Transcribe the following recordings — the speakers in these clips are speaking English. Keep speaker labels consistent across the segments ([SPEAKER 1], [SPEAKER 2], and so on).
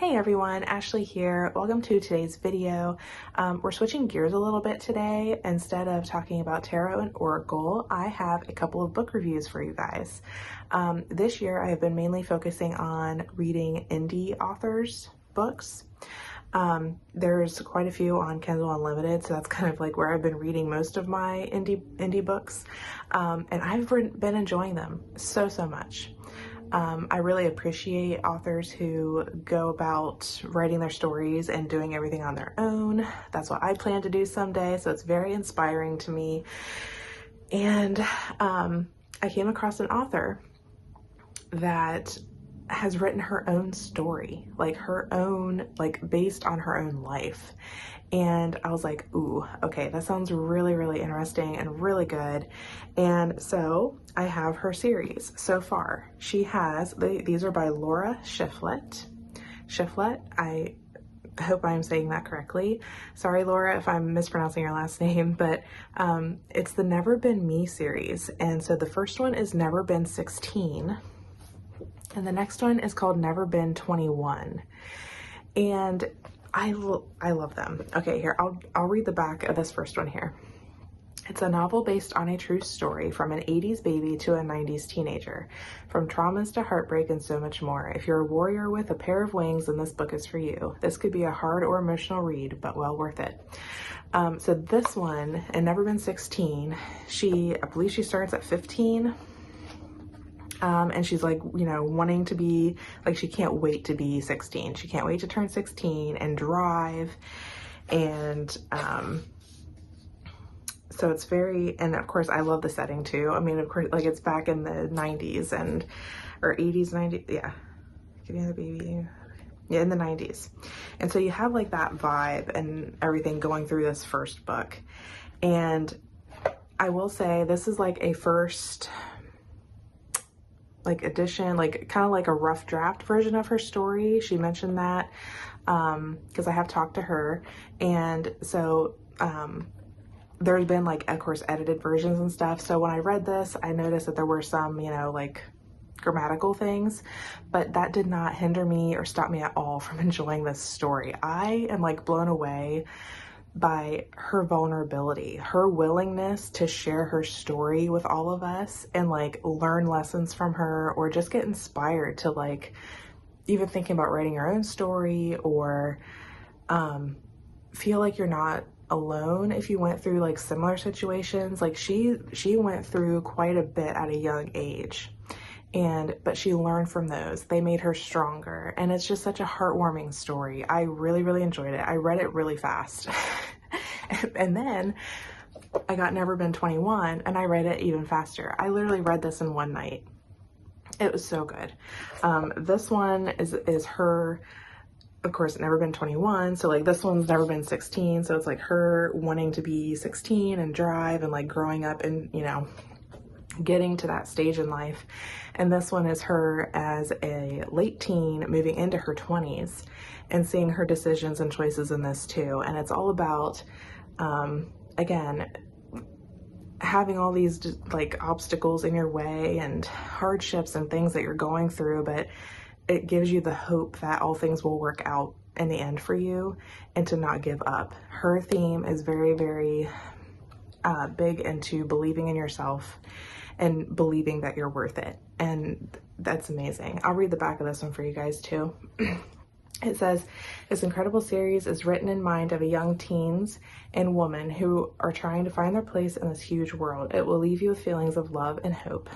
[SPEAKER 1] Hey everyone, Ashley here. Welcome to today's video. We're switching gears a little bit today. Instead of talking about tarot and oracle, I have a couple of book reviews for you guys. This year I have been mainly focusing on reading indie authors' books. There's quite a few on Kindle Unlimited, so that's kind of like where I've been reading most of my indie books. And I've been enjoying them so much. I really appreciate authors who go about writing their stories and doing everything on their own. That's what I plan to do someday, so it's very inspiring to me. And I came across an author that has written her own story, based on her own life. And I was like, ooh, okay, that sounds really interesting and really good. And so I have her series so far. She has, these are by Laura Shifflett. Shifflett, I hope I'm saying that correctly. Sorry, Laura, if I'm mispronouncing your last name, but it's the Never Been Me series. And so the first one is Never Been 16. And the next one is called Never Been 21. And I love them. Okay, here, I'll read the back of this first one here. It's a novel based on a true story from an 80s baby to a 90s teenager, from traumas to heartbreak and so much more. If you're a warrior with a pair of wings, then this book is for you. This could be a hard or emotional read, but well worth it. So this one, and Never Been 16, I believe she starts at 15. And she's like, you know, wanting to be, like, she can't wait to be 16. She can't wait to turn 16 and drive. And so it's very, and of course I love the setting too. I mean, of course, like, it's back in the 90s or 80s, 90s, yeah. Getting the baby, yeah, in the 90s. And so you have like that vibe and everything going through this first book. And I will say this is like a first edition, like kind of like a rough draft version of her story. She mentioned that because I have talked to her, and so there's been, like, of course, edited versions and stuff. So when I read this, I noticed that there were some, you know, like, grammatical things, but that did not hinder me or stop me at all from enjoying this story. I am like blown away by her vulnerability, her willingness to share her story with all of us and like learn lessons from her, or just get inspired to like even thinking about writing your own story, or feel like you're not alone if you went through like similar situations. Like she went through quite a bit at a young age, but she learned from those. They made her stronger, and it's just such a heartwarming story. I really enjoyed it. I read it really fast. And then I got Never Been 21 and I read it even faster. I literally read this in one night. It was so good. This one is her, of course, Never Been 21. So like this one's Never Been 16. So it's like her wanting to be 16 and drive and like growing up and, you know, getting to that stage in life. And this one is her as a late teen moving into her 20s and seeing her decisions and choices in this too. And it's all about, again, having all these like obstacles in your way and hardships and things that you're going through, but it gives you the hope that all things will work out in the end for you, and to not give up. Her theme is very big into believing in yourself and believing that you're worth it. And that's amazing. I'll read the back of this one for you guys too. It says, this incredible series is written in mind of a young teens and woman who are trying to find their place in this huge world. It will leave you with feelings of love and hope.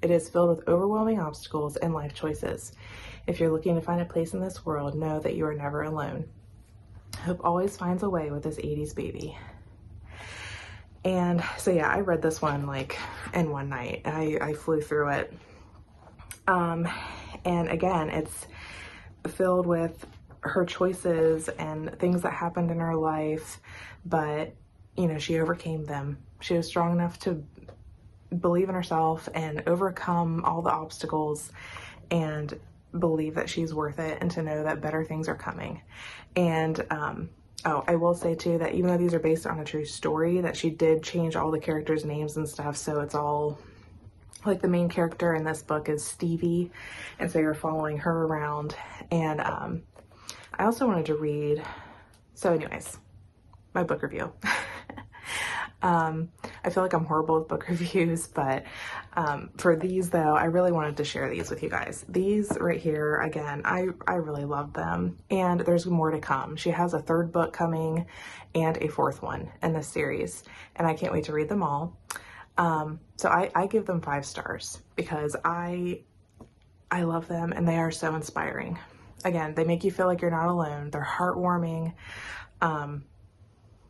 [SPEAKER 1] It is filled with overwhelming obstacles and life choices. If you're looking to find a place in this world, know that you are never alone. Hope always finds a way with this 80s baby. And so yeah, I read this one like in one night. I flew through it. And again, it's filled with her choices and things that happened in her life, but you know, she overcame them. She was strong enough to believe in herself and overcome all the obstacles and believe that she's worth it, and to know that better things are coming. And oh, I will say too that even though these are based on a true story, that she did change all the characters' names and stuff, so it's all like the main character in this book is Stevie, and so you're following her around. And I also wanted to read, so anyways, my book review. I feel like I'm horrible with book reviews, but for these though, I really wanted to share these with you guys. These right here, again, I really love them, and there's more to come. She has a third book coming and a fourth one in this series, and I can't wait to read them all. So I give them 5 stars because I love them and they are so inspiring. Again, they make you feel like you're not alone. They're heartwarming.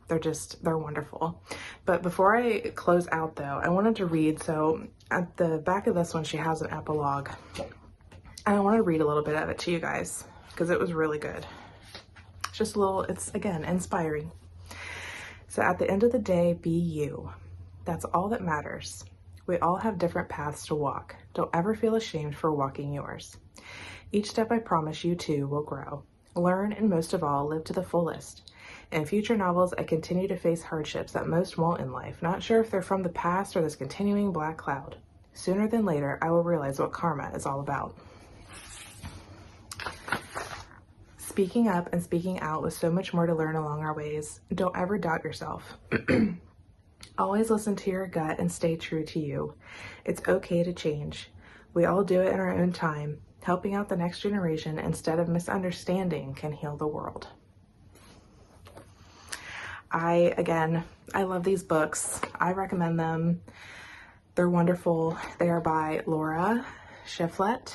[SPEAKER 1] They're wonderful. But before I close out though, I wanted to read, so at the back of this one, she has an epilogue. And I want to read a little bit of it to you guys because it was really good. It's just a little, it's again, inspiring. So at the end of the day, be you. That's all that matters. We all have different paths to walk. Don't ever feel ashamed for walking yours. Each step I promise you too will grow. Learn and most of all, live to the fullest. In future novels, I continue to face hardships that most won't in life, not sure if they're from the past or this continuing black cloud. Sooner than later, I will realize what karma is all about. Speaking up and speaking out with so much more to learn along our ways. Don't ever doubt yourself. Always listen to your gut and stay true to you. It's okay to change. We all do it in our own time. Helping out the next generation instead of misunderstanding can heal the world. I love these books. I recommend them. They're wonderful. They are by Laura Shifflett,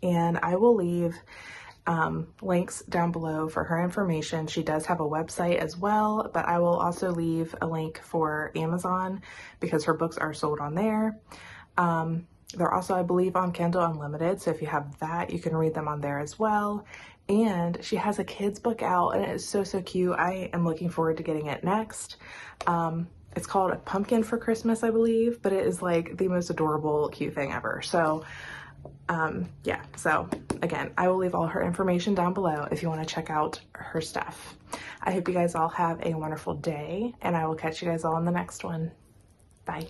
[SPEAKER 1] and I will leave links down below for her information. She does have a website as well, but I will also leave a link for Amazon because her books are sold on there. They're also, I believe, on Kindle Unlimited, so if you have that, you can read them on there as well. And she has a kid's book out, and it is so, so cute. I am looking forward to getting it next. It's called A Pumpkin for Christmas, I believe, but it is like the most adorable, cute thing ever. So, yeah. So, again, I will leave all her information down below if you want to check out her stuff. I hope you guys all have a wonderful day, and I will catch you guys all in the next one. Bye.